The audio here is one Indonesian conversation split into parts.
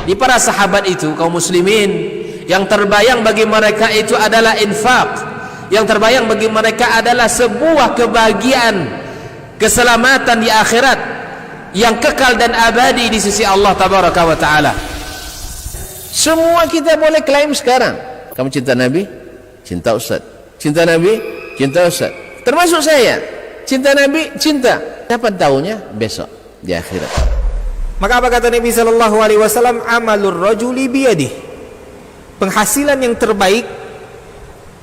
Di para sahabat itu, kaum muslimin, yang terbayang bagi mereka itu adalah infak, yang terbayang bagi mereka adalah sebuah kebahagiaan, keselamatan di akhirat yang kekal dan abadi di sisi Allah tabaraka wa taala. Semua kita boleh klaim sekarang. Kamu cinta Nabi? Cinta Ustaz. Cinta Nabi? Cinta Ustaz. Termasuk saya. Cinta Nabi? Cinta. Kapan tahunya? Besok di akhirat. Maka apa kata Nabi sallallahu alaihi wasallam? Amalur rajuli biyadih. Penghasilan yang terbaik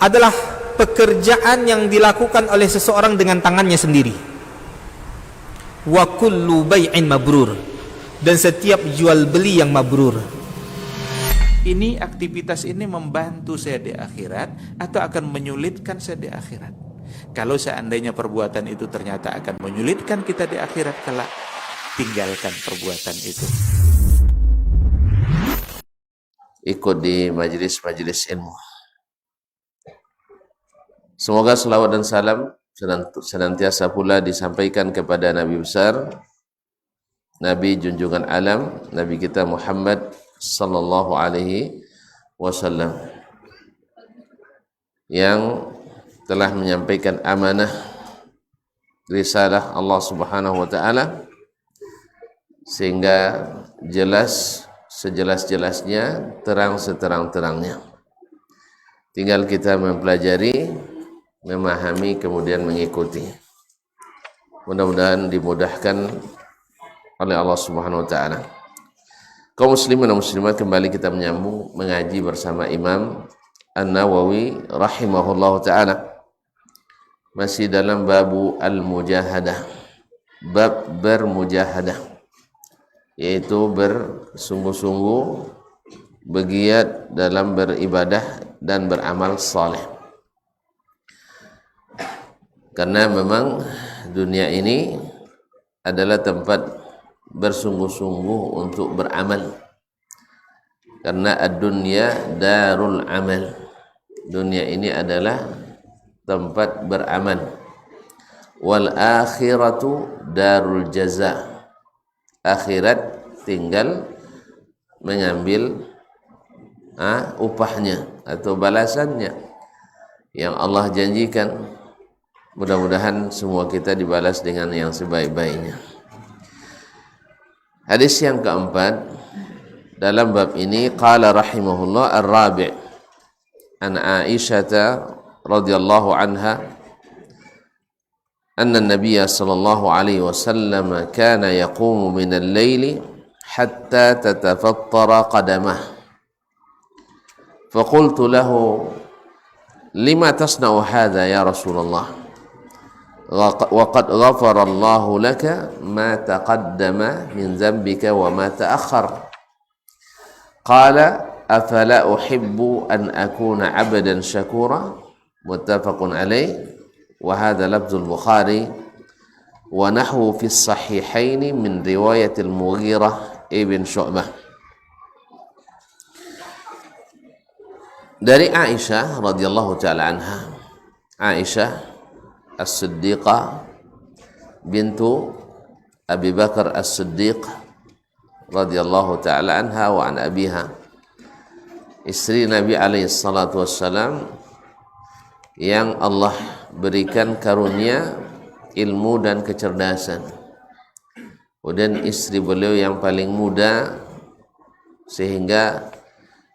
adalah pekerjaan yang dilakukan oleh seseorang dengan tangannya sendiri. Wa kullu bai'in mabrur. Dan setiap jual beli yang mabrur. Ini aktivitas ini membantu saya di akhirat atau akan menyulitkan saya di akhirat? Kalau seandainya perbuatan itu ternyata akan menyulitkan kita di akhirat kelak, tinggalkan perbuatan itu. Ikut di majelis-majelis ilmu. Semoga selawat dan salam senantiasa pula disampaikan kepada Nabi besar, Nabi junjungan alam, Nabi kita Muhammad sallallahu alaihi wasallam, yang telah menyampaikan amanah risalah Allah Subhanahu wa taala sehingga jelas sejelas-jelasnya, terang seterang-terangnya. Tinggal kita mempelajari, memahami, kemudian mengikuti. Mudah-mudahan dimudahkan oleh Allah Subhanahu wa taala. Kaum muslimin dan muslimat, kembali kita menyambung mengaji bersama Imam An-Nawawi rahimahullah ta'ala. Masih dalam babu al-mujahadah, bab bermujahadah, yaitu bersungguh-sungguh, bergiat dalam beribadah dan beramal saleh. Karena memang dunia ini adalah tempat bersungguh-sungguh untuk beramal. Karena ad-dunya darul amal. Dunia ini adalah tempat beramal. Wal akhiratu darul jaza. Akhirat tinggal mengambil upahnya atau balasannya yang Allah janjikan. Mudah-mudahan semua kita dibalas dengan yang sebaik-baiknya. Hadis yang keempat dalam bab ini, qala rahimahullah ar-rabi' an Aisyah radhiyallahu anha anna an-nabiy sallallahu alaihi wasallam kana yaqumu min al-laili hatta tatafattara qadamah. Faqultu lahu lima tasna'u hadha ya Rasulullah? وقد غفر الله لك ما تقدم من ذنبك وما تأخر. قال أفلا أحب أن أكون عبدا شكورا. متفق عليه. وهذا لفظ البخاري ونحو في الصحيحين من رواية المغيرة ابن شعبة. Dari Aisyah radhiyallahu taala anha, Aisyah As-Siddiqah bintu Abi Bakar As-Siddiq radhiyallahu ta'ala anha wa an abiha, istri Nabi alaihi salatu wassalam yang Allah berikan karunia ilmu dan kecerdasan. Kemudian istri beliau yang paling muda sehingga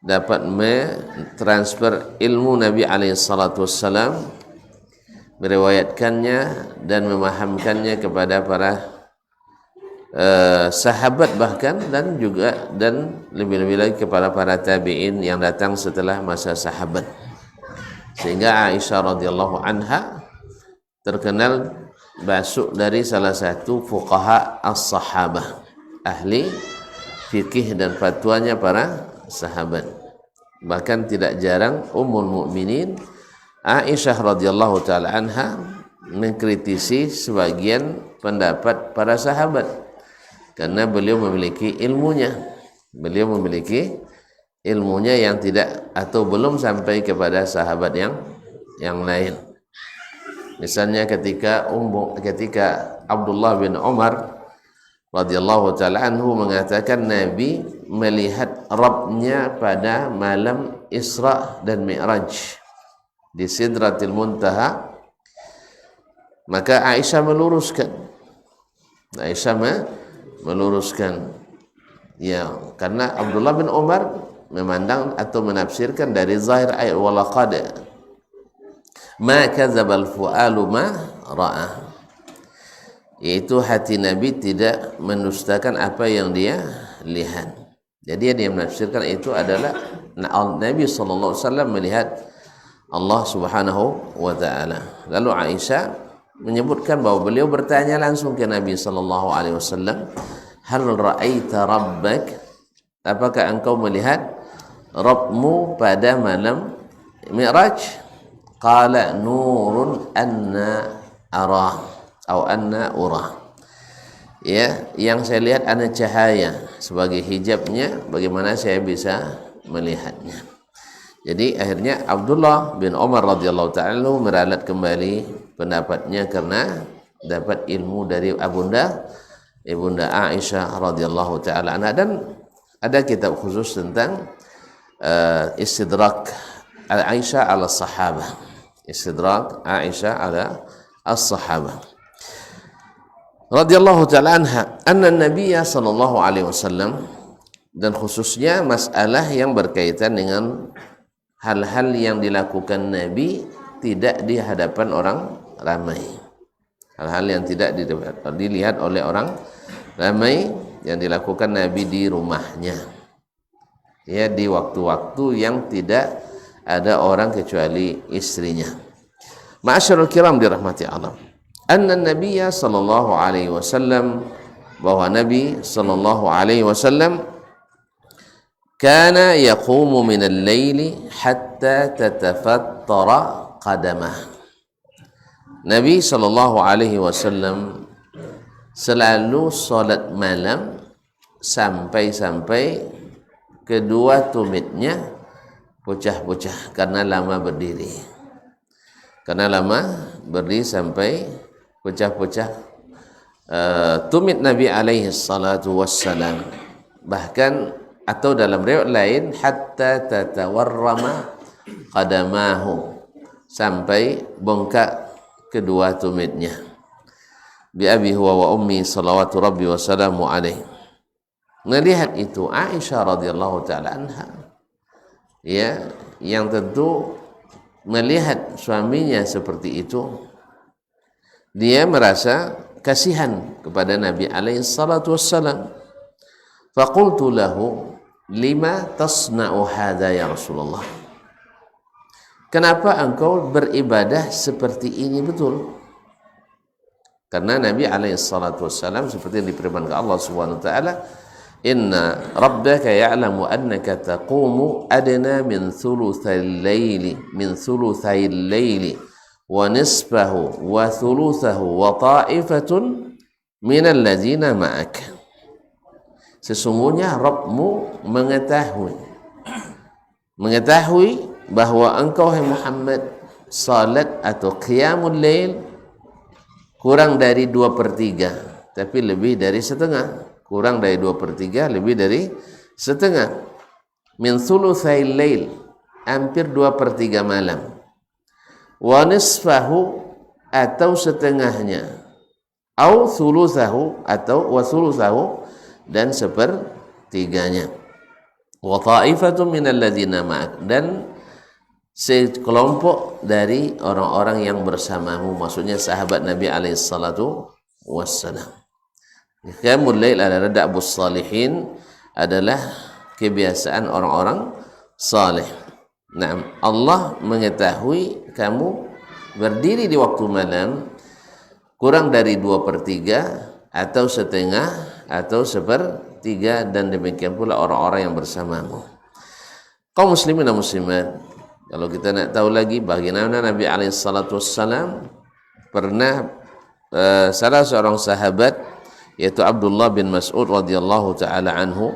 dapat mentransfer ilmu Nabi alaihi salatu wassalam, meriwayatkannya dan memahamkannya kepada para sahabat bahkan, dan juga dan lebih-lebih lagi kepada para tabi'in yang datang setelah masa sahabat. Sehingga Aisyah radhiyallahu anha terkenal masuk dari salah satu fuqaha as-sahabah, ahli fikih dan fatwanya para sahabat. Bahkan tidak jarang Ummul Mukminin Aisyah radhiyallahu taala anha mengkritisi sebagian pendapat para sahabat karena beliau memiliki ilmunya. Beliau memiliki ilmunya yang tidak atau belum sampai kepada sahabat yang lain. Misalnya ketika Abdullah bin Umar radhiyallahu taala anhu mengatakan Nabi melihat Rabbnya pada malam Isra dan Mi'raj di Sidratil Muntaha, maka Aisyah meluruskan ya, karena Abdullah bin Umar memandang atau menafsirkan dari zahir ayat walaqad ma kadzabal fu'alu ma ra'a, yaitu hati Nabi tidak mendustakan apa yang dia lihat. Jadi dia menafsirkan itu adalah Nabi SAW melihat Allah Subhanahu wa taala. Lalu Aisyah menyebutkan bahwa beliau bertanya langsung ke Nabi SAW, hal ra'aita rabbak, apakah engkau melihat Rabbmu pada malam Mi'raj? Qala nurun anna arah atau anna urah, ya, yang saya lihat ada cahaya sebagai hijabnya, bagaimana saya bisa melihatnya. Jadi akhirnya Abdullah bin Umar radhiyallahu ta'ala meralat kembali pendapatnya karena dapat ilmu dari Ibunda Aisyah radhiyallahu ta'ala anha. Dan ada kitab khusus tentang istidrak Aisyah ala sahabah, istidrak Aisyah ala as-sahabah radhiyallahu ta'ala anha, anna Nabiya sallallahu alaihi wasallam, dan khususnya masalah yang berkaitan dengan hal-hal yang dilakukan Nabi tidak di hadapan orang ramai, hal-hal yang tidak dilihat oleh orang ramai yang dilakukan Nabi di rumahnya, ya, di waktu-waktu yang tidak ada orang kecuali istrinya. Ma'asyarul kiram dirahmati Allah, anna Nabiya sallallahu alaihi wasallam, bahwa Nabi sallallahu alaihi wasallam kana yaqumu min al-laili hatta tatafattara qadamah. Nabi sallallahu alaihi wasallam selalu salat malam sampai kedua tumitnya pecah-pecah karena lama berdiri. Karena lama berdiri sampai pecah-pecah tumit Nabi alaihi salatu wassalam. Bahkan atau dalam riwayat lain hatta tatawarrama qadamahu, sampai bengkak kedua tumitnya. Bi abi huwa wa ummi salawatu rabbi wa salamu alaihi. Melihat itu Aisyah radhiyallahu taala anha, ya, yang tentu melihat suaminya seperti itu, dia merasa kasihan kepada Nabi alaihi salatu wassalam. Faqultu lahu lima tasna'u hadha ya Rasulullah, kenapa engkau beribadah seperti ini? Betul, karena Nabi alaihi salatu wassalam seperti yang difirmankan Allah Subhanahu wa taala, inna rabbaka ya'lamu annaka taqumu adna min thuluthayil layli wa nisfahu wa thuluthahu wa ta'ifatun minal ladzina ma'ak. Sesungguhnya Rabbmu mengetahui bahwa engkau hai Muhammad salat atau qiyamul lail kurang dari 2/3, tapi lebih dari setengah. Kurang dari 2/3, lebih dari setengah. Min thuluthayil lail, hampir 2/3 malam. Wa nisfahu, atau setengahnya. Au thuluthahu, atau wa thuluthahu, dan 1/3-nya. Wa ta'ifatun minal ladzina ma'ak, dan sekelompok dari orang-orang yang bersamamu, maksudnya sahabat Nabi alaihi salatu wassalam. Qiyamul lail adalah da'bus salihin, adalah kebiasaan orang-orang saleh. Nah, Allah mengetahui kamu berdiri di waktu malam kurang dari 2/3 atau setengah atau 1/3, dan demikian pula orang-orang yang bersamamu. Kaum muslimin dan muslimat, kalau kita nak tahu lagi bagaimana Nabi alaihi salatu wassalam pernah salah seorang sahabat, yaitu Abdullah bin Mas'ud radhiyallahu taala anhu,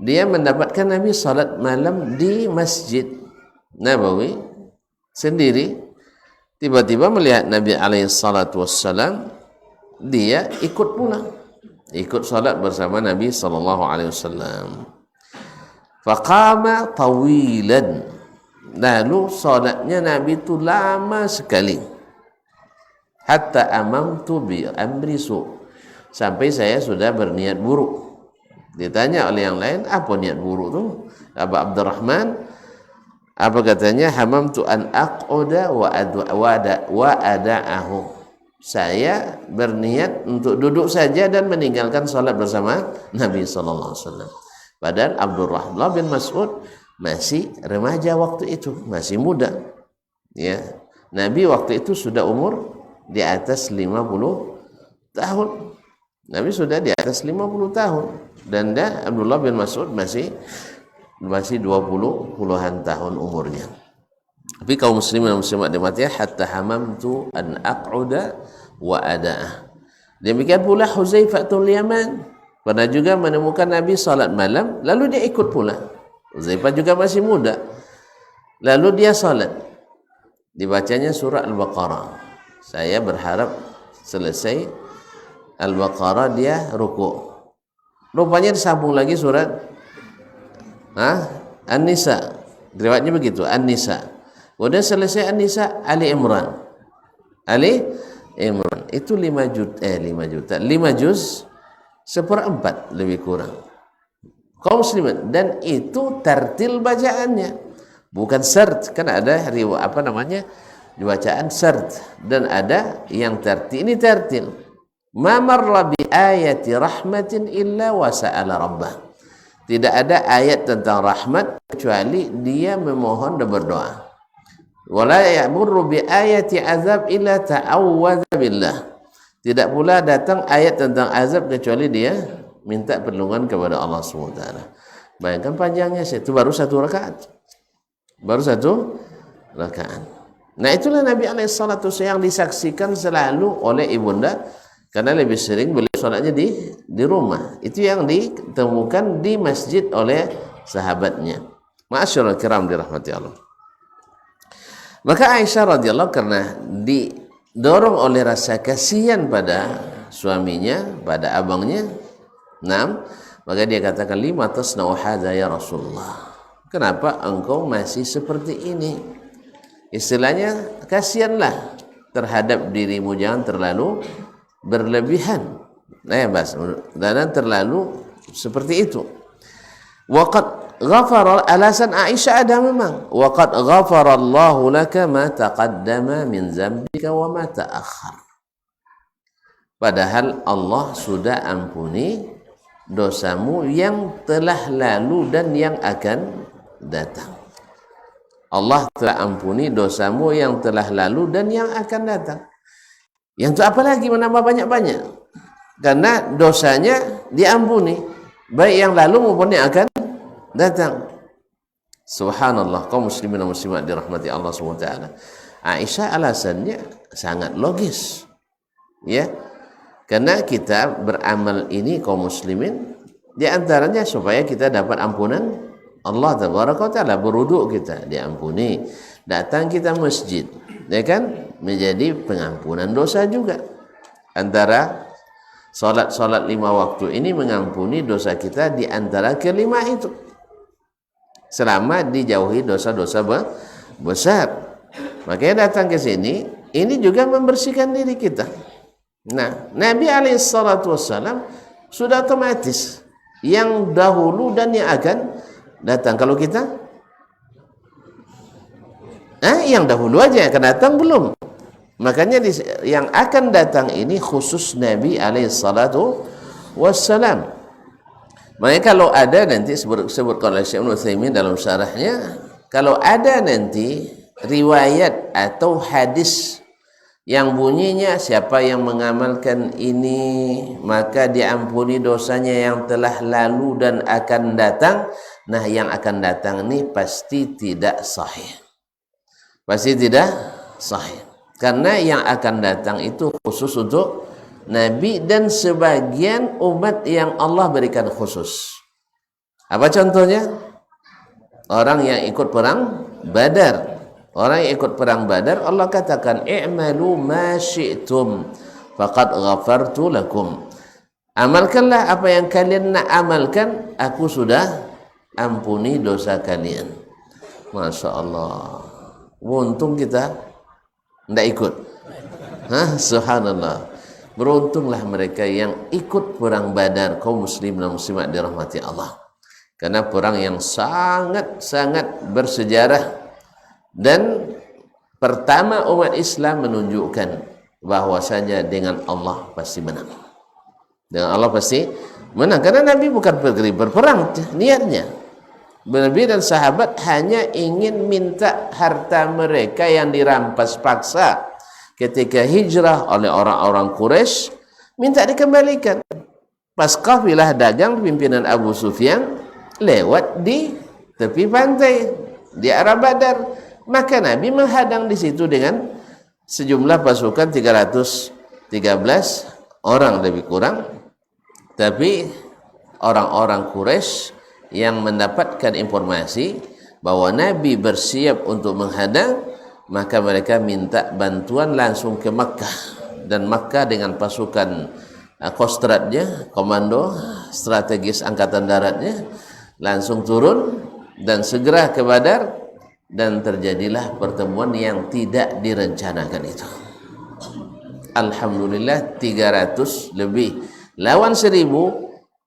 dia mendapatkan Nabi salat malam di Masjid Nabawi sendiri. Tiba-tiba melihat Nabi alaihi salatu wassalam, dia ikut pulang, ikut salat bersama Nabi sallallahu alaihi wasallam. Faqama tawilan. Lalu salatnya Nabi itu lama sekali. Hatta amamtu bi amri su. Sampai saya sudah berniat buruk. Ditanya oleh yang lain, apa niat buruk tu? Abu Abdurrahman, apa katanya? Hamamtu an aq'uda wa ada'ahu. Saya berniat untuk duduk saja dan meninggalkan salat bersama Nabi sallallahu alaihi wasallam. Padahal Abdurrahman bin Mas'ud masih remaja waktu itu, masih muda. Ya. Nabi waktu itu sudah umur di atas 50 tahun. Nabi sudah di atas 50 tahun dan Abdullah bin Mas'ud masih 20-puluhan tahun umurnya. Tapi kaum muslimin dan muslimat dimatikan hatta hamamtu an aq'uda wa ada'ah. Demikian pula Huzaifatul Yaman pernah juga menemukan Nabi salat malam lalu dia ikut pula. Huzaifah juga masih muda. Lalu dia salat. Dibacanya surah Al-Baqarah. Saya berharap selesai Al-Baqarah dia ruku'. Rupanya disambung lagi surat An-Nisa. Riwayatnya begitu, An-Nisa. Udah selesai An-Nisa, Ali Imran. Itu 5 juz 1/4 lebih kurang. Kaum muslimin, dan itu tartil bacaannya, bukan sert. Kan ada bacaan sert dan ada yang tartil. Ini tartil. Ma marra bi ayati rahmatin illa wa sa'ala rabbah. Tidak ada ayat tentang rahmat kecuali dia memohon dan berdoa. Wala ya'murru bi ayati azab illa ta'awwadza billah. Tidak pula datang ayat tentang azab kecuali dia minta perlindungan kepada Allah SWT. Bayangkan panjangnya, itu baru 1 rakaat. Nah itulah Nabi SAW yang disaksikan selalu oleh ibunda, karena lebih sering beliau sholatnya di rumah. Itu yang ditemukan di masjid oleh sahabatnya. Ma'asyiral kiram dirahmati Allah. Maka Aisyah radhiyallahu karena didorong oleh rasa kasihan pada suaminya, pada abangnya, maka dia katakan, lima tasna'u hadza ya Rasulullah. Kenapa engkau masih seperti ini? Istilahnya kasihanlah terhadap dirimu, jangan terlalu berlebihan. Dan terlalu seperti itu. Waqad ghafara, alasan Aisyah ada memang. Waqad ghafarallahu laka ma taqaddama min dzambika wa ma ta'akhkhar. Padahal Allah sudah ampuni dosamu yang telah lalu dan yang akan datang. Allah telah ampuni dosamu yang telah lalu dan yang akan datang. Yang itu apa lagi menambah banyak-banyak? Karena dosanya diampuni, baik yang lalu maupun yang akan datang. Subhanallah, kaum muslimin dan muslimat dirahmati Allah SWT. Aisyah alasannya sangat logis. Ya. Karena kita beramal ini kaum muslimin di antaranya supaya kita dapat ampunan Allah tabaraka taala, berwudu kita diampuni, datang kita masjid, ya kan, menjadi pengampunan dosa juga. Antara salat 5 waktu ini mengampuni dosa kita di antara kelima itu, selama dijauhi dosa-dosa besar. Makanya datang ke sini ini juga membersihkan diri kita. Nah, Nabi alaihissalam sudah otomatis yang dahulu dan yang akan datang. Kalau kita yang dahulu aja, yang akan datang belum. Makanya yang akan datang ini khusus Nabi alaihissalam. Makanya kalau ada nanti sebutkan oleh Syekh Ibnu Utsaimin dalam syarahnya, kalau ada nanti riwayat atau hadis yang bunyinya siapa yang mengamalkan ini maka diampuni dosanya yang telah lalu dan akan datang. Nah, yang akan datang ini pasti tidak sahih. Pasti tidak sahih. Karena yang akan datang itu khusus untuk Nabi dan sebagian umat yang Allah berikan khusus. Apa contohnya? Orang yang ikut perang Badar. Orang yang ikut perang Badar, Allah katakan, i'malu ma syi'tum faqad ghafartu lakum. Amalkanlah apa yang kalian nak amalkan, aku sudah ampuni dosa kalian. Masya Allah, untung kita tidak ikut. Subhanallah, beruntunglah mereka yang ikut perang Badar, kaum muslim dan muslimat dirahmati Allah, karena perang yang sangat-sangat bersejarah. Dan pertama umat Islam menunjukkan bahwasanya dengan Allah pasti menang. Dengan Allah pasti menang, karena Nabi bukan pergi berperang niatnya. Nabi dan sahabat hanya ingin minta harta mereka yang dirampas paksa ketika hijrah oleh orang-orang Quraisy, minta dikembalikan. Pas kafilah dagang pimpinan Abu Sufyan lewat di tepi pantai di arah Badar, maka Nabi menghadang di situ dengan sejumlah pasukan 313 orang lebih kurang. Tapi orang-orang Quraisy yang mendapatkan informasi bahwa Nabi bersiap untuk menghadang, maka mereka minta bantuan langsung ke Makkah. Dan Makkah dengan pasukan kostratnya, komando strategis angkatan daratnya, langsung turun dan segera ke Badar, dan terjadilah pertemuan yang tidak direncanakan itu. Alhamdulillah 300 lebih lawan 1000.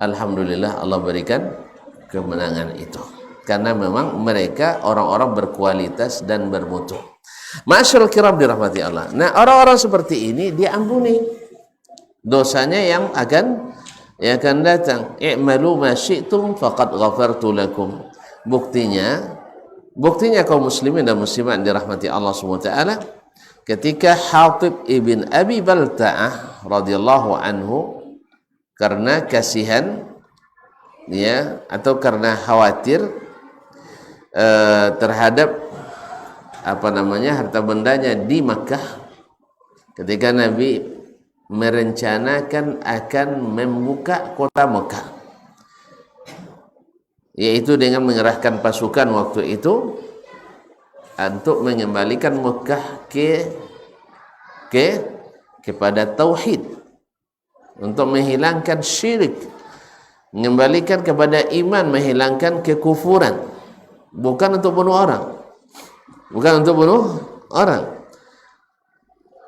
Alhamdulillah Allah berikan kemenangan itu, karena memang mereka orang-orang berkualitas dan bermutu. Ma'asyiral kiram dirahmati Allah. Nah, orang-orang seperti ini diampuni dosanya yang akan datang. I'malu ma syi'tum faqad ghafartu lakum. Buktinya kaum muslimin dan muslimat dirahmati Allah SWT, ketika Hatib ibn Abi Balta'ah radhiyallahu anhu karena kasihan atau karena khawatir terhadap harta bendanya di Makkah, ketika Nabi merencanakan akan membuka kota Makkah, yaitu dengan mengerahkan pasukan waktu itu untuk mengembalikan Makkah kepada tauhid, untuk menghilangkan syirik, mengembalikan kepada iman, menghilangkan kekufuran, bukan untuk bunuh orang,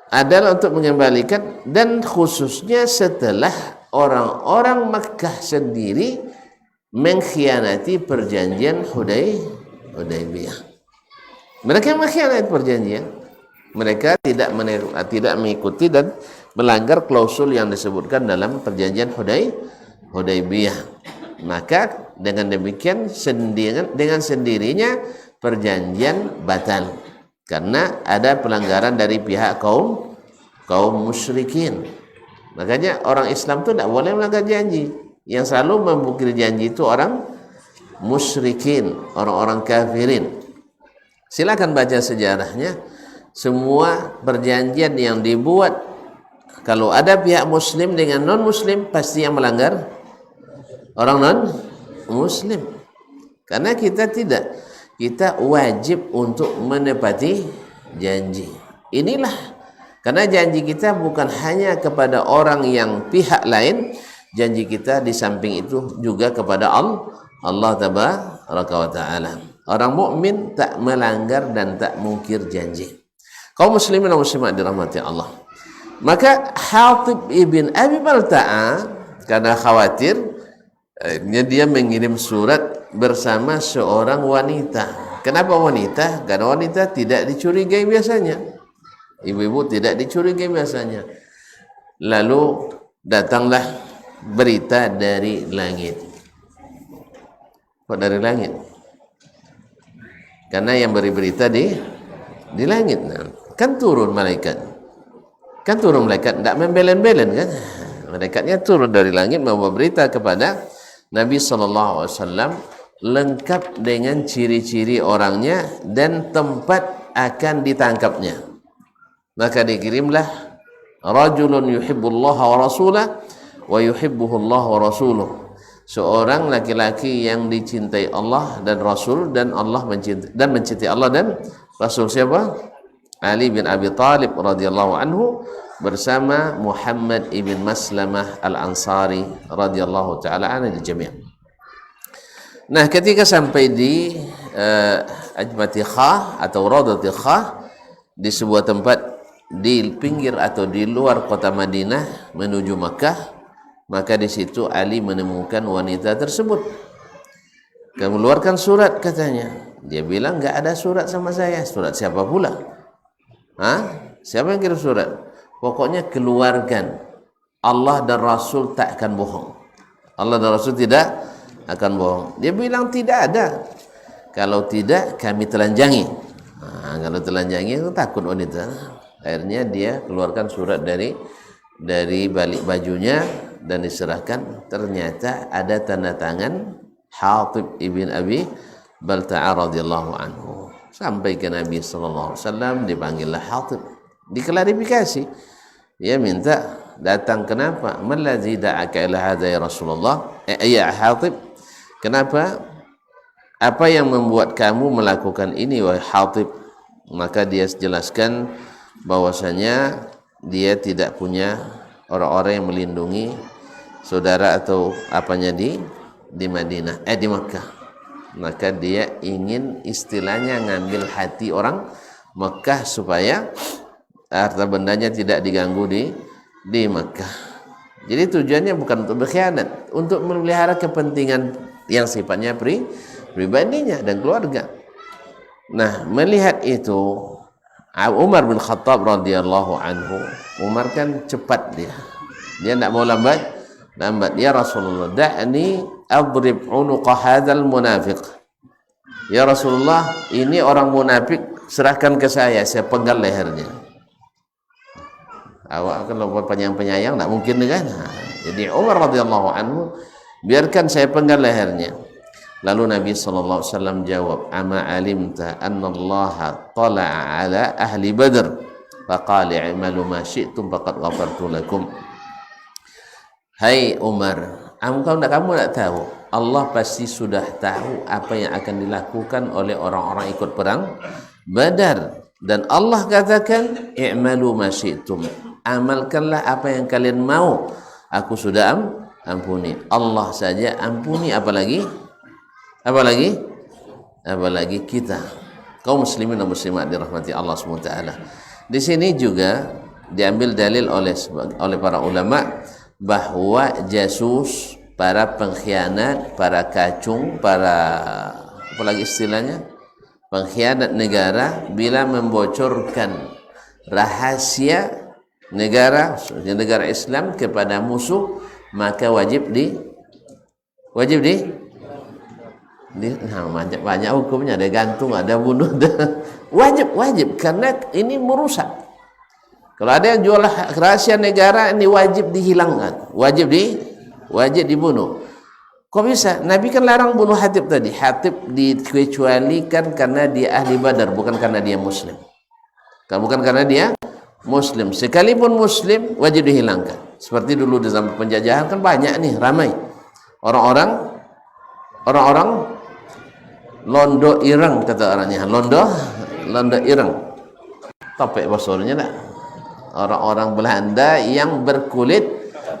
adalah untuk mengembalikan. Dan khususnya setelah orang-orang Makkah sendiri mengkhianati perjanjian Hudaybiyah. Mereka mengkhianati perjanjian, mereka tidak mengikuti dan melanggar klausul yang disebutkan dalam perjanjian Hudaybiyah. Maka dengan demikian dengan sendirinya perjanjian batal, karena ada pelanggaran dari pihak kaum musyrikin. Makanya orang Islam itu tidak boleh melanggar janji. Yang selalu membukir janji itu orang musyrikin, orang-orang kafirin. Silakan baca sejarahnya. Semua perjanjian yang dibuat, kalau ada pihak muslim dengan non muslim, pasti yang melanggar orang non muslim. Karena kita wajib untuk menepati janji. Inilah, karena janji kita bukan hanya kepada orang yang pihak lain, janji kita di samping itu juga kepada Allah tabaraka wa taala. Orang mukmin tak melanggar dan tak mungkir janji. Kaum muslimin dan muslimat dirahmati Allah. Maka Hatib ibn Abi Balta'ah karena khawatir, dia mengirim surat bersama seorang wanita. Kenapa wanita? Karena wanita tidak dicurigai biasanya. Ibu-ibu tidak dicurigai biasanya. Lalu datanglah berita dari langit. Kok dari langit? Karena yang beri berita di langit. Kan turun malaikat. Tidak membelen-belen kan? Malaikatnya turun dari langit membawa berita kepada Nabi SAW, lengkap dengan ciri-ciri orangnya dan tempat akan ditangkapnya. Maka dikirimlah rajulun yuhibbullaha wa rasulah wa yuhibbuhullah wa rasuluh. Seorang laki-laki yang dicintai Allah dan Rasul, dan Allah mencintai Allah dan Rasul. Siapa? Ali bin Abi Thalib radhiyallahu anhu bersama Muhammad ibn Maslamah al-Ansari radhiyallahu taala anhu jami'. Nah, ketika sampai di Ajmati Khah atau Raudhati Khah, di sebuah tempat di pinggir atau di luar kota Madinah menuju Makkah, maka di situ Ali menemukan wanita tersebut. Mengeluarkan surat katanya. Dia bilang enggak ada surat sama saya. Surat siapa pula? Hah? Siapa yang kirim surat? Pokoknya keluarkan. Allah dan Rasul tak akan bohong. Allah dan Rasul tidak akan bohong. Dia bilang tidak ada. Kalau tidak kami telanjangi. Nah, kalau telanjangi itu takut wanita. Akhirnya dia keluarkan surat dari balik bajunya dan diserahkan. Ternyata ada tanda tangan Hatib ibn Abi Balta'a radhiyallahu anhu. Sampai ke Nabi sallallahu alaihi wasallam, dipanggillah Hatib. Diklarifikasi. Dia minta datang, kenapa? Mallazi da'aka ila hadza ya Rasulullah? Ya Hatib, kenapa? Apa yang membuat kamu melakukan ini wahai Hatib? Maka dia jelaskan bahwasanya dia tidak punya orang-orang yang melindungi saudara atau apanya di Madinah, di Makkah. Maka dia ingin istilahnya ngambil hati orang Makkah supaya harta bendanya tidak diganggu di Makkah. Jadi tujuannya bukan untuk berkhianat, untuk memelihara kepentingan yang sifatnya pribadinya dan keluarga. Nah, melihat itu Umar bin Khattab radhiyallahu anhu, Umar kan cepat dia tidak mau lambat. Ya Rasulullah, da'ni adrib unuqa hadzal munafiq. Ya Rasulullah, ini orang munafik, serahkan ke saya penggal lehernya. Awak kalau penyayang tak mungkin kan? Jadi Umar radhiyallahu anhu, biarkan saya penggal lehernya. Lalu Nabi SAW jawab, ama alimta anna Allah tala'a ala ahli Badr faqala i'malu ma syi'tum faqad ghafartu lakum. Hai Umar, kamu tak tahu, Allah pasti sudah tahu apa yang akan dilakukan oleh orang-orang ikut perang Badar, dan Allah katakan i'malu ma syi'tum, amalkanlah apa yang kalian mau, aku sudah ampuni. Allah saja ampuni, apalagi kita kaum muslimin dan muslimat dirahmati Allah SWT. Di sini juga diambil dalil oleh para ulama bahwa jasus, para pengkhianat, para kacung, para apalagi istilahnya pengkhianat negara, bila membocorkan rahasia negara Islam kepada musuh, maka wajib banyak hukumnya, ada gantung, ada bunuh, wajib karena ini merusak. Kalau ada yang jual rahasia negara, ini wajib dihilangkan, wajib dibunuh. Kok bisa? Nabi kan larang bunuh Hatib tadi. Hatib dikecualikan karena dia ahli Badar, bukan karena dia muslim. Bukan karena dia muslim. Sekalipun muslim wajib dihilangkan. Seperti dulu di zaman penjajahan kan banyak nih, ramai orang-orang londo ireng, kata orangnya. Londo ireng. Topek basornya tak? Orang-orang Belanda yang berkulit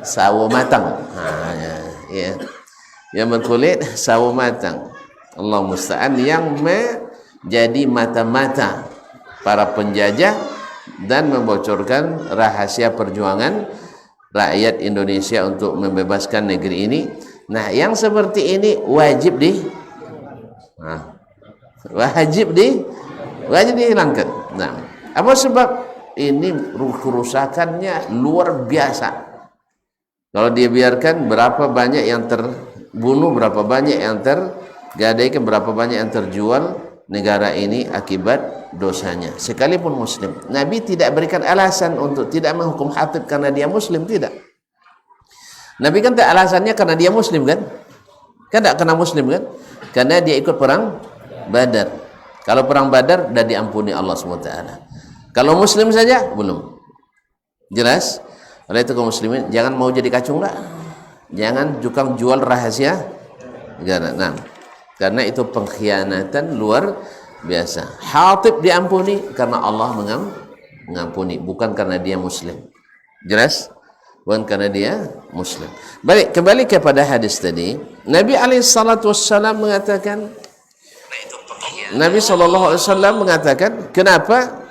sawo matang. Ya. Yang berkulit sawo matang. Allah musta'an, yang menjadi mata-mata para penjajah dan membocorkan rahasia perjuangan rakyat Indonesia untuk membebaskan negeri ini. Nah, yang seperti ini wajib dihilangkan. Nah, apa sebab? Ini kerusakannya luar biasa. Kalau dia biarkan, berapa banyak yang terbunuh, berapa banyak yang tergadaikan, berapa banyak yang terjual negara ini akibat dosanya, sekalipun muslim. Nabi tidak berikan alasan untuk tidak menghukum Hatib karena dia muslim, tidak. Nabi kan tak alasannya karena dia muslim kan? Kan tak kena muslim kan? Karena dia ikut perang Badar. Kalau perang Badar dah diampuni Allah SWT. Kalau muslim saja belum. Jelas? Oleh itu kaum muslimin jangan mau jadi kacung lah. Jangan tukang jual rahasia negara. Nah, karena itu pengkhianatan luar biasa. Hatib diampuni karena Allah mengampuni, bukan karena dia muslim. Jelas? bukan karena dia muslim. Balik kembali kepada hadis tadi, Nabi SAW mengatakan, Nabi SAW mengatakan, kenapa?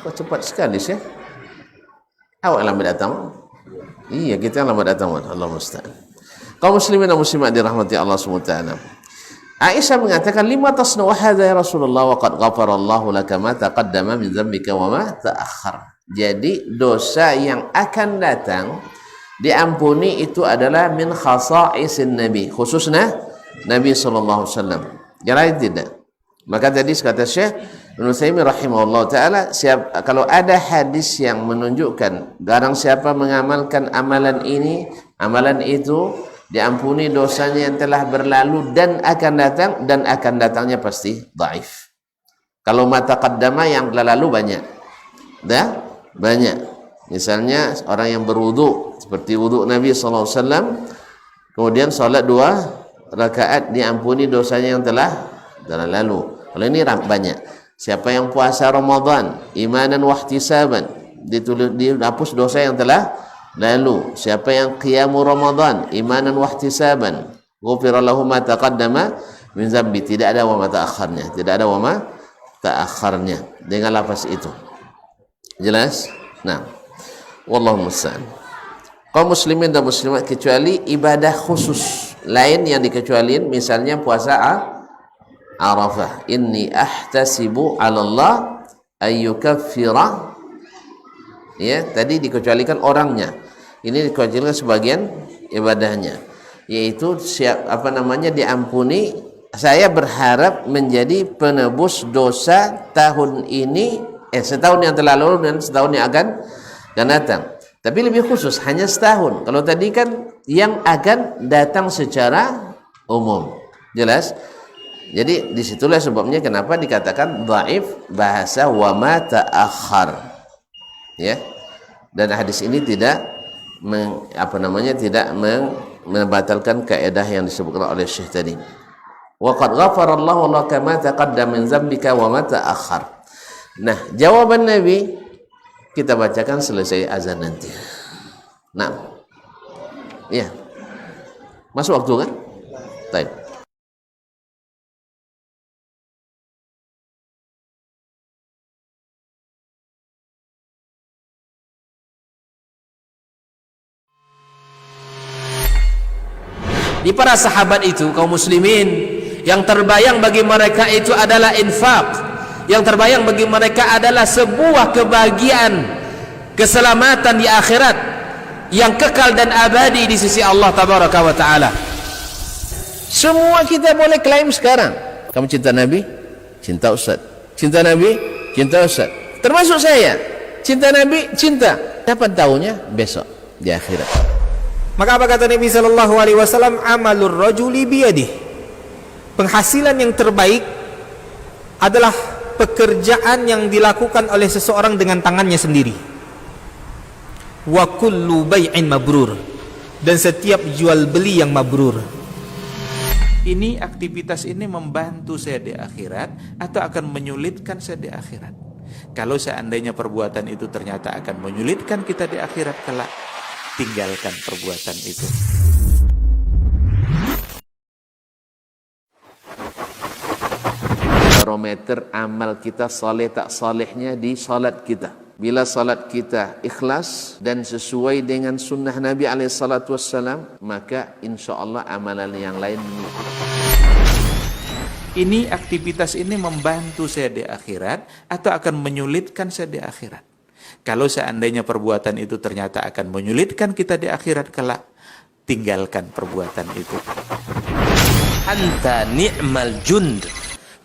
Kok cepat sekali sih? Awak lambat datang. Iya, kita yang lambat datang. Allah musta'an. Kaum muslimin dan muslimat dirahmati Allah SWT. Aisyah mengatakan, lima tasna'u hadza ya Rasulullah wa qad ghafarallahu laka ma taqaddama min dzambika wa ma ta'akhkhar. Jadi dosa yang akan datang diampuni itu adalah min khasa'isin Nabi, khususnya Nabi sallallahu alaihi wasallam. Yang lain tidak. Maka tadi kata Syekh Ibnu Utsaimin rahimahullah taala, kalau ada hadis yang menunjukkan barang siapa mengamalkan amalan ini, amalan itu, diampuni dosanya yang telah berlalu dan akan datangnya pasti dhaif. Kalau ma taqaddama yang lalu banyak. Dah banyak. Misalnya orang yang berwudu seperti wudu Nabi sallallahu alaihi wasallam, kemudian salat 2 rakaat diampuni dosanya yang telah lalu. Kalau ini banyak. Siapa yang puasa Ramadan imanan wa ihtisaban, dihapus dosa yang telah lalu. Siapa yang qiyamu Ramadan imanan wa ihtisaban, ghufira lahu ma taqaddama min dzambi, tidak ada wa ma ta'akhkharnya, tidak ada wa ma ta'akhkharnya dengan lafaz itu. Jelas? Nah, wallahu musta'an. Kaum muslimin dan muslimat, kecuali ibadah khusus lain yang dikecualiin, misalnya puasa Arafah, inni ahtasibu 'ala Allah ayyukaffira, ya, tadi dikecualikan orangnya, ini dikecualikan sebagian ibadahnya, yaitu diampuni. Saya berharap menjadi penebus dosa tahun ini, setahun yang telah lalu dan setahun yang akan datang. Tapi lebih khusus hanya setahun. Kalau tadi kan yang akan datang secara umum. Jelas? Jadi disitulah sebabnya kenapa dikatakan dhaif bahasa wa ma ta'akhkhar. Ya. Dan hadis ini tidak membatalkan kaidah yang disebutkan oleh Syekh tadi. Wa qad ghafarallahu laka ma taqaddama min dzambika wa ma ta'akhkhar. Nah, jawaban Nabi kita bacakan selesai azan nanti. Nah. Ya. Masuk waktu kan? Baik. Di para sahabat itu, kaum muslimin, yang terbayang bagi mereka itu adalah infak, yang terbayang bagi mereka adalah sebuah kebahagiaan, keselamatan di akhirat yang kekal dan abadi di sisi Allah tabaraka wa taala. Semua kita boleh klaim sekarang. Kamu cinta Nabi? Cinta Ustaz. Cinta Nabi? Cinta Ustaz. Termasuk saya. Cinta Nabi? Cinta. Dapat tahunya besok di akhirat. Maka apa kata Nabi sallallahu alaihi wasallam? Amalur rajuli biyadihi. Penghasilan yang terbaik adalah pekerjaan yang dilakukan oleh seseorang dengan tangannya sendiri. Wa kullu bai'in mabrur, dan setiap jual beli yang mabrur. Ini aktivitas ini membantu saya di akhirat atau akan menyulitkan saya di akhirat. Kalau seandainya perbuatan itu ternyata akan menyulitkan kita di akhirat kelak, tinggalkan perbuatan itu. Barometer amal kita saleh tak salehnya di salat kita. Bila salat kita ikhlas dan sesuai dengan sunnah Nabi SAW, maka insya Allah amalan yang lain mengikuti. Ini aktivitas ini membantu saya di akhirat atau akan menyulitkan saya di akhirat. Kalau seandainya perbuatan itu ternyata akan menyulitkan kita di akhirat kelak, tinggalkan perbuatan itu. Anta ni'mal jund.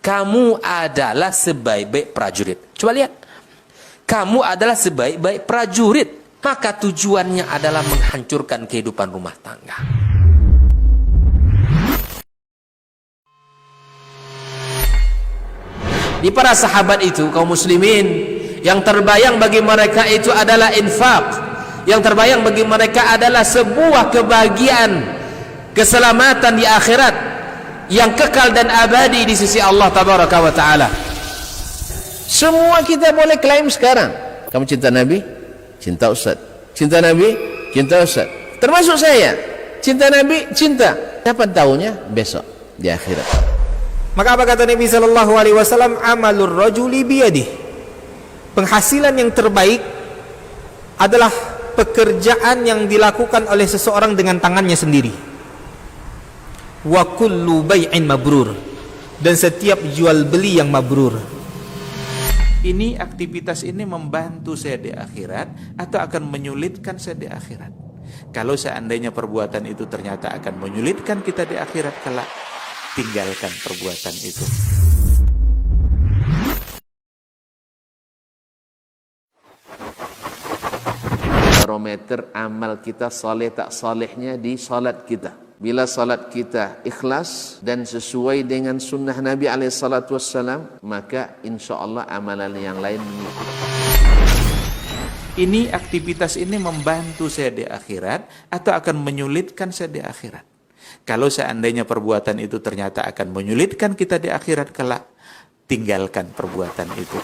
Kamu adalah sebaik-baik prajurit. Coba lihat. Kamu adalah sebaik-baik prajurit. Maka tujuannya adalah menghancurkan kehidupan rumah tangga. Di para sahabat itu, kaum muslimin, yang terbayang bagi mereka itu adalah infak, yang terbayang bagi mereka adalah sebuah kebahagiaan, keselamatan di akhirat yang kekal dan abadi di sisi Allah tabaraka wa taala. Semua kita boleh klaim sekarang. Kamu cinta Nabi? Cinta Ustaz. Cinta Nabi? cinta Ustaz. Termasuk saya, cinta Nabi, cinta. Kapan tahunya? Besok di akhirat. Maka apa kata Nabi sallallahu alaihi wasallam? Amalur rajuli biyadih. Penghasilan yang terbaik adalah pekerjaan yang dilakukan oleh seseorang dengan tangannya sendiri. Wa kullu bai'in mabrur. Dan setiap jual beli yang mabrur. Ini aktivitas ini membantu saya di akhirat atau akan menyulitkan saya di akhirat. Kalau seandainya perbuatan itu ternyata akan menyulitkan kita di akhirat kelak, tinggalkan perbuatan itu. Barometer amal kita saleh tak salehnya di salat kita. Bila salat kita ikhlas dan sesuai dengan sunnah Nabi SAW, maka insya Allah amalan yang lain mengikuti. Ini aktivitas ini membantu saya di akhirat atau akan menyulitkan saya di akhirat. Kalau seandainya perbuatan itu ternyata akan menyulitkan kita di akhirat kelak, tinggalkan perbuatan itu.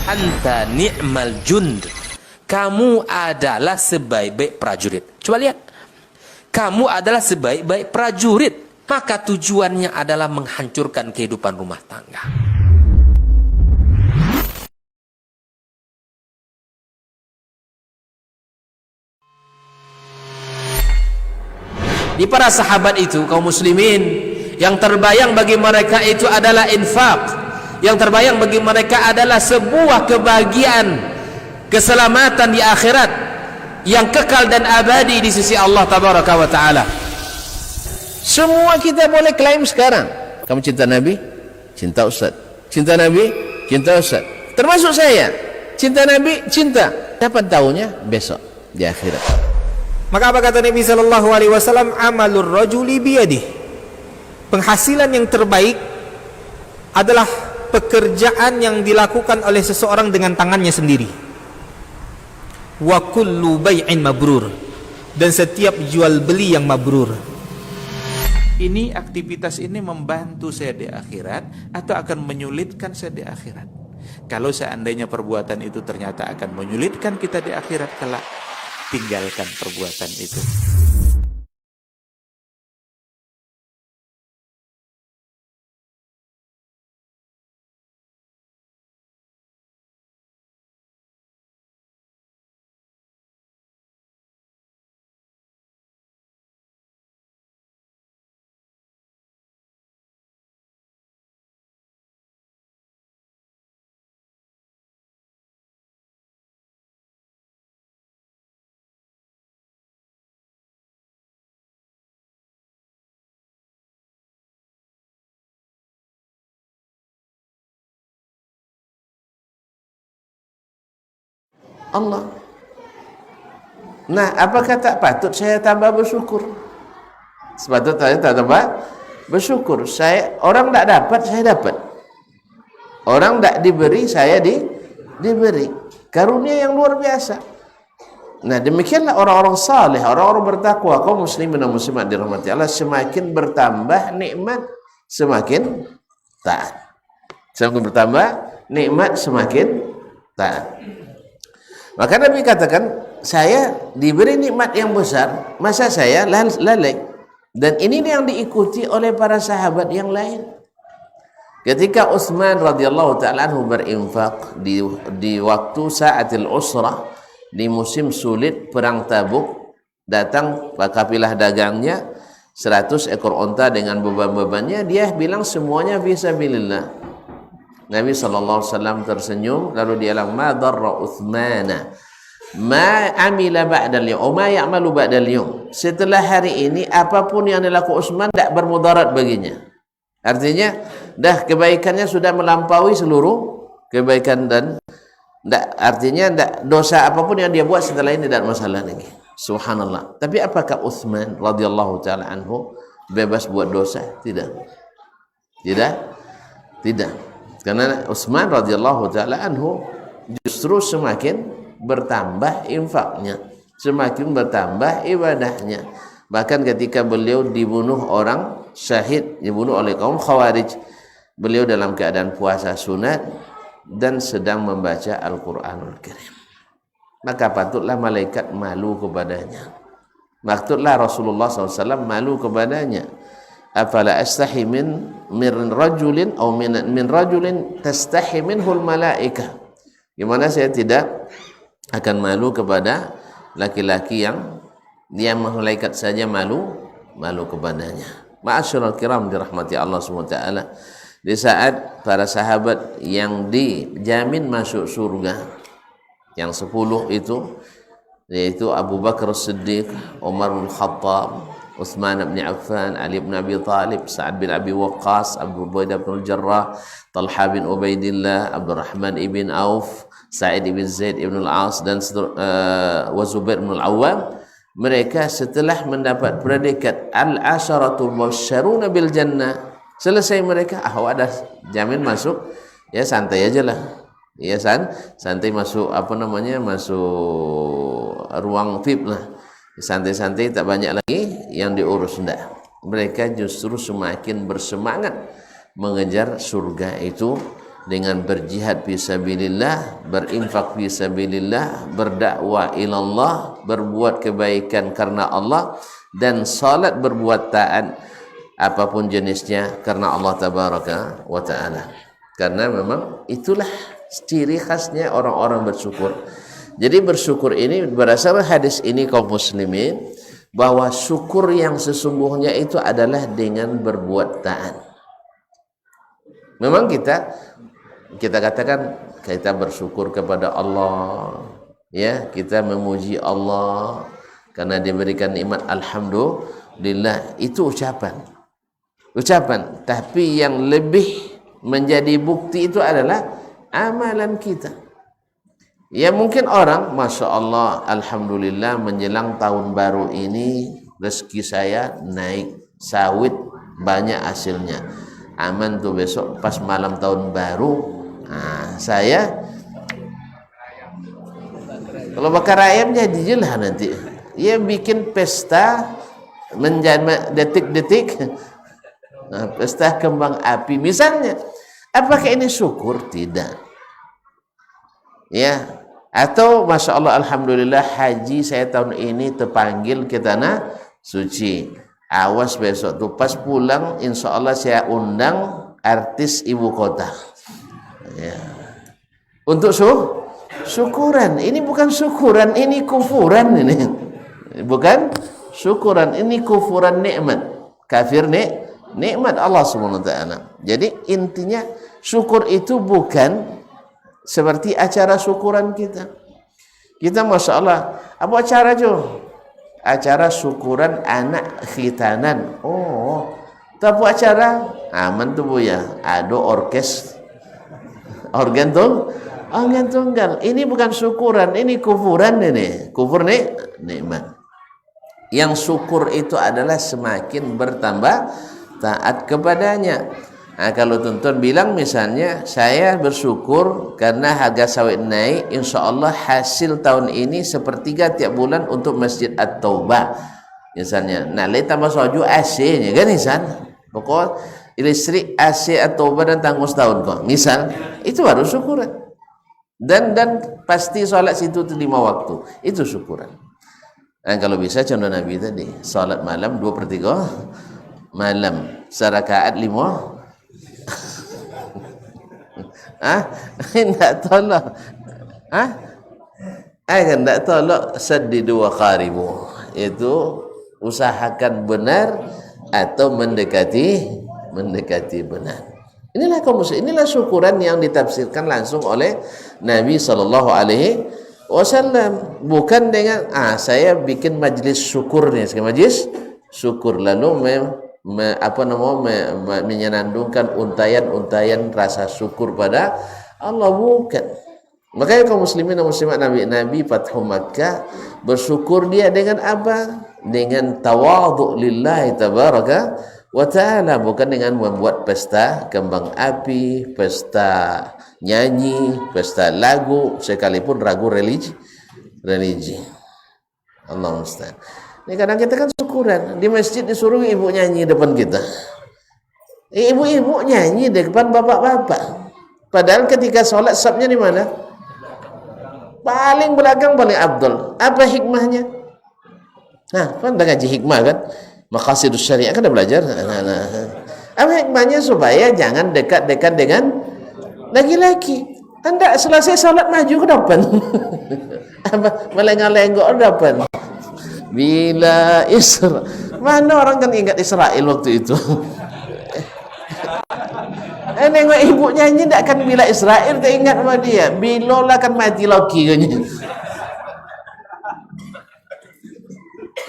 Anta ni'mal jund. Kamu adalah sebaik-baik prajurit. Coba lihat. Kamu adalah sebaik-baik prajurit. Maka tujuannya adalah menghancurkan kehidupan rumah tangga. Di para sahabat itu, kaum muslimin, yang terbayang bagi mereka itu adalah infak. Yang terbayang bagi mereka adalah sebuah kebahagiaan, keselamatan di akhirat yang kekal dan abadi di sisi Allah Tabaraka wa Ta'ala. Semua kita boleh klaim sekarang. Kamu cinta Nabi? Cinta Ustaz. Cinta Nabi? Cinta Ustaz. Termasuk saya, cinta Nabi, cinta. Kapan tahunya? Besok di akhirat. Maka apa kata Nabi sallallahu alaihi wasallam? Amalur rajuli biyadih. Penghasilan yang terbaik adalah pekerjaan yang dilakukan oleh seseorang dengan tangannya sendiri. Wa kullu bai'in mabrur. Dan setiap jual beli yang mabrur. Ini aktivitas ini membantu saya di akhirat atau akan menyulitkan saya di akhirat. Kalau seandainya perbuatan itu ternyata akan menyulitkan kita di akhirat kelak, tinggalkan perbuatan itu. Allah. Nah, apakah tak patut saya tambah bersyukur? Sepatutnya saya tak tambah bersyukur. Orang tak dapat, saya dapat. Orang tak diberi, saya diberi. Karunia yang luar biasa. Nah, demikianlah orang-orang saleh, orang-orang bertakwa, kaum muslimin dan muslimat dirahmati Allah, semakin bertambah nikmat, semakin taat. Semakin bertambah nikmat, semakin taat. Maka Nabi katakan, saya diberi nikmat yang besar, masa saya lalai? Dan ini yang diikuti oleh para sahabat yang lain. Ketika Utsman radhiyallahu ta'ala anhu berinfak di waktu sa'atil usrah, di musim sulit perang Tabuk, datang kafilah dagangnya 100 ekor onta dengan beban-bebannya, dia bilang semuanya fisabilillah. Nabi SAW tersenyum, lalu dia bilang, ma darra Utsmana ma amila ba'dal yawm, ma ya'malu ba'dal yawm. Setelah hari ini, apapun yang dilakukan Utsman tidak bermudarat baginya. Artinya, dah kebaikannya sudah melampaui seluruh kebaikan, dan artinya dosa apapun yang dia buat setelah ini tidak masalah lagi. Subhanallah. Tapi apakah Utsman radhiyallahu ta'ala anhu bebas buat dosa? Tidak. Karena Utsman radhiyallahu ta'ala anhu justru semakin bertambah infaknya, semakin bertambah ibadahnya. Bahkan ketika beliau dibunuh orang syahid, dibunuh oleh kaum Khawarij, beliau dalam keadaan puasa sunat dan sedang membaca Al-Quranul Karim. maka patutlah malaikat malu kepadanya. Maksudlah Rasulullah SAW malu kepadanya. Afala astahi min rajulin atau min rajulin tastahi minhul malaikah. Gimana saya tidak akan malu kepada laki-laki yang dia malaikat saja malu kepadanya. Ma'asyiral kiram dirahmati Allah SWT. Di saat para sahabat yang dijamin masuk surga yang 10 itu, yaitu Abu Bakar As-Siddiq, Umar bin Khattab, Uthman bin Affan, Ali bin Abi Talib, Sa'ad bin Abi Waqqas, Abu Ubaidah bin Jarrah, Talha bin Ubaidillah, Abdurrahman ibn Auf, Sa'id ibn Zaid ibn al-As, dan Zubair bin al-Awwam. Mereka setelah mendapat predikat al-asharatul mubasysyaruna bil jannah, selesai mereka, ada jamin masuk, ya santai aja lah. Ya santai masuk masuk ruang VIP lah, santai-santai, tak banyak lagi yang diurus. Enggak, mereka justru semakin bersemangat mengejar surga itu dengan berjihad fisabilillah, berinfak fisabilillah, berdakwah ilallah, berbuat kebaikan karena Allah, dan salat berbuat taat apapun jenisnya karena Allah tabaraka wa taala. Karena memang itulah ciri khasnya orang-orang bersyukur. Jadi bersyukur ini berdasarkan hadis ini kaum muslimin, bahwa syukur yang sesungguhnya itu adalah dengan berbuat taat. Memang kita katakan kita bersyukur kepada Allah, ya, kita memuji Allah karena diberikan nikmat, alhamdulillah, itu ucapan. Tapi yang lebih menjadi bukti itu adalah amalan kita. Ya, mungkin orang, Masya Allah, alhamdulillah, menjelang tahun baru ini rezeki saya naik, sawit banyak hasilnya, aman tuh besok pas malam tahun baru, saya kalau bakar ayam jadi lah nanti. Ia bikin pesta menjadi detik-detik, pesta kembang api misalnya. Apakah ini syukur? Tidak. Ya, atau Masya Allah, alhamdulillah, haji saya tahun ini terpanggil ke tanah suci. Awas besok tuh pas pulang, insya Allah saya undang artis ibu kota. Ya. Untuk syukuran. Ini bukan syukuran, ini kufuran ini. Bukan syukuran, ini kufuran nikmat. Kafir nikmat Allah Subhanahu wa taala. Jadi intinya syukur itu bukan seperti acara syukuran kita. Kita Masya Allah, apa acara jo? Acara syukuran anak khitanan. Oh, tapi acara aman tuh Bu ya. Ada organ tunggal. Ini bukan syukuran, ini kufuran ini. Kufur nikmat. Yang syukur itu adalah semakin bertambah taat kepadanya. Nah, kalau tuntun bilang misalnya, saya bersyukur karena harga sawit naik, insya Allah hasil tahun ini sepertiga tiap bulan untuk Masjid At-Taubah misalnya. Nah, lain tambah soju AC-nya kan misal, pokok listrik AC At-Taubah dan tanggung setahun kok misal, itu baru syukuran. Dan pasti sholat situ 5 waktu, itu syukuran. Dan kalau bisa contoh Nabi tadi, sholat malam 2/3 malam, serakaat 5. Hendak tolak, hendak tolak saddidu wa qaribu, itu usahakan benar atau mendekati benar. Inilah kaum muslim, inilah syukuran yang ditafsirkan langsung oleh Nabi sallallahu alaihi wasallam, bukan dengan saya bikin majlis syukur nih, majlis syukur lalu menyenandungkan untayan-untayan rasa syukur pada Allah, bukan. Makanya kaum muslimin dan muslimat, Nabi Fathu Makkah bersyukur dia dengan apa? Dengan tawadhu lillahi tabaraka wa ta'ala, bukan dengan membuat pesta kembang api, pesta nyanyi, pesta lagu, sekalipun ragu religi. Allah musta'an. Ini kadang kita kan syukuran di masjid disuruh ibu nyanyi depan kita, ibu-ibu nyanyi di depan bapak-bapak, padahal ketika sholat safnya di mana? paling belakang paling afdal. Apa hikmahnya? Nah, kan udah ngaji hikmah kan? Maqasidus syariah kan udah belajar. Apa hikmahnya? Supaya jangan dekat-dekat dengan laki-laki. Anda selesai salat maju ke depan. Apa melengok-lenggok ke depan. Bila Isra. Mana orang kan ingat Israel waktu itu? Nengok ibu nyanyi tak akan bila Israel, tak ingat sama dia. Bila lah kan mati laki katanya.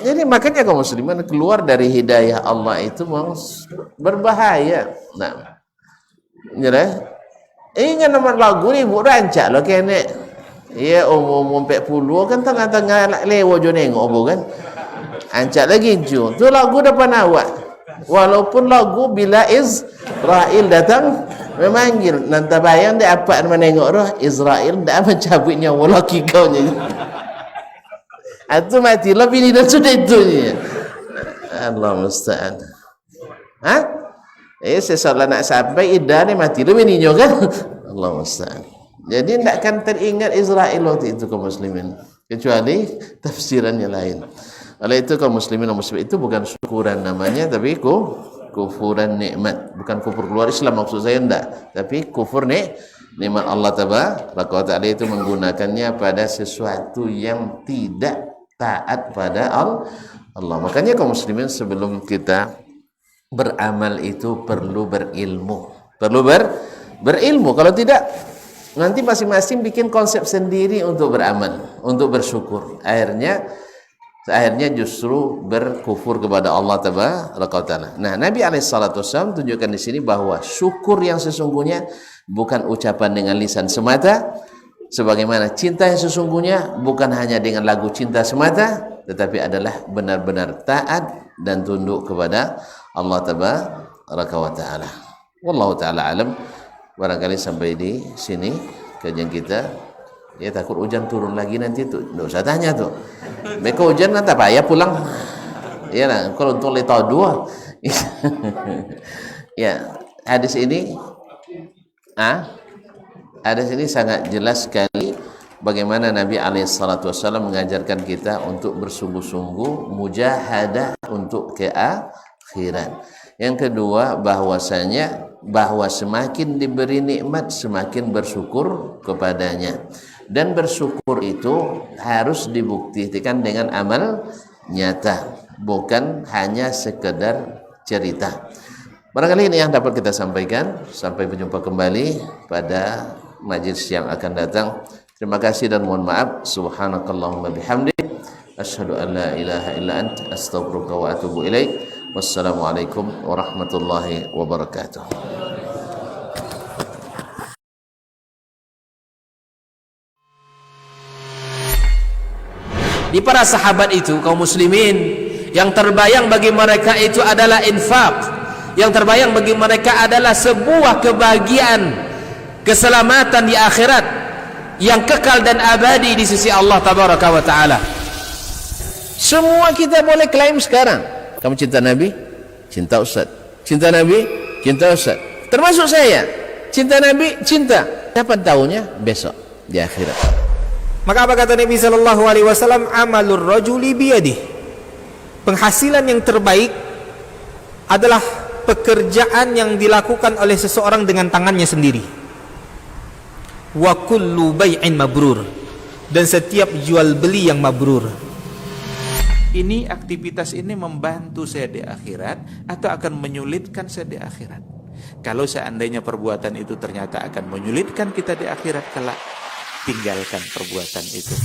Jadi makanya kaum muslimin keluar dari hidayah Allah itu memang berbahaya. Nah, nyerah. Ingat nama lagu ni ibu rancak lo kene. Ya umur 40 kan tengah-tengah lewo jo nengok bu kan. Ancak lagi ju. Tu lagu depan awak. Walaupun lagu bila Israel datang memanggil, nanti bayang dia apa menengok roh Israel dah mencabut nyawa laki kau ni. Itu mati lebih ni dan sudah itu ni. Allah musta'an. Ha? Sesalah nak sampai idah ni mati lebih ni kan? Allah musta'an. Jadi tidak akan teringat Israel waktu itu kaum muslimin, kecuali tafsirannya lain. Oleh itu kaum muslimin dan muslimat itu bukan syukuran namanya, tapi kufuran nikmat. Bukan kufur keluar Islam maksud saya enggak, tapi kufur nikmat Allah tabaraka wa taala itu menggunakannya pada sesuatu yang tidak taat pada Allah. Makanya kaum muslimin sebelum kita beramal itu perlu berilmu. Perlu berilmu. Kalau tidak nanti masing-masing bikin konsep sendiri untuk beramal, untuk bersyukur. Akhirnya justru berkufur kepada Allah tabaraka wa taala. Nah, Nabi alaihissalam tunjukkan di sini bahwa syukur yang sesungguhnya bukan ucapan dengan lisan semata, sebagaimana cinta yang sesungguhnya bukan hanya dengan lagu cinta semata, tetapi adalah benar-benar taat dan tunduk kepada Allah tabaraka wa taala. Wallahu taala alam. Barangkali sampai di sini kajian kita. Ya takut hujan turun lagi nanti tuh, nggak usah tanya tuh. Mereka hujan nanti apa ya pulang? Ya lah, kalau untuk tahu dua. Ya, hadis ini sangat jelas sekali bagaimana Nabi alaihissalam mengajarkan kita untuk bersungguh-sungguh mujahadah untuk keakhiran. Yang kedua, bahwa semakin diberi nikmat semakin bersyukur kepadanya. Dan bersyukur itu harus dibuktikan dengan amal nyata, bukan hanya sekedar cerita. Barangkali ini yang dapat kita sampaikan. Sampai berjumpa kembali pada majlis yang akan datang. Terima kasih dan mohon maaf. Subhanakallahumma bihamdik, asyhadu an la ilaha illa anta, astaghfiruka wa atubu ilaik. Wassalamualaikum warahmatullahi wabarakatuh. Di para sahabat itu kaum muslimin, yang terbayang bagi mereka itu adalah infak, yang terbayang bagi mereka adalah sebuah kebahagiaan, keselamatan di akhirat yang kekal dan abadi di sisi Allah tabaraka wa taala. Semua kita boleh klaim sekarang. Kamu cinta Nabi? Cinta Ustaz. Cinta Nabi? Cinta Ustaz. Termasuk saya. Cinta Nabi? Cinta. Kapan tahunya? Besok di akhirat. Maka apa kata Nabi sallallahu alaihi wasallam? Amalur rajuli biyadih. Penghasilan yang terbaik adalah pekerjaan yang dilakukan oleh seseorang dengan tangannya sendiri. Wa kullu bai'in mabrur. Dan setiap jual beli yang mabrur. Ini aktivitas ini membantu saya di akhirat atau akan menyulitkan saya di akhirat? Kalau seandainya perbuatan itu ternyata akan menyulitkan kita di akhirat kelak, tinggalkan perbuatan itu.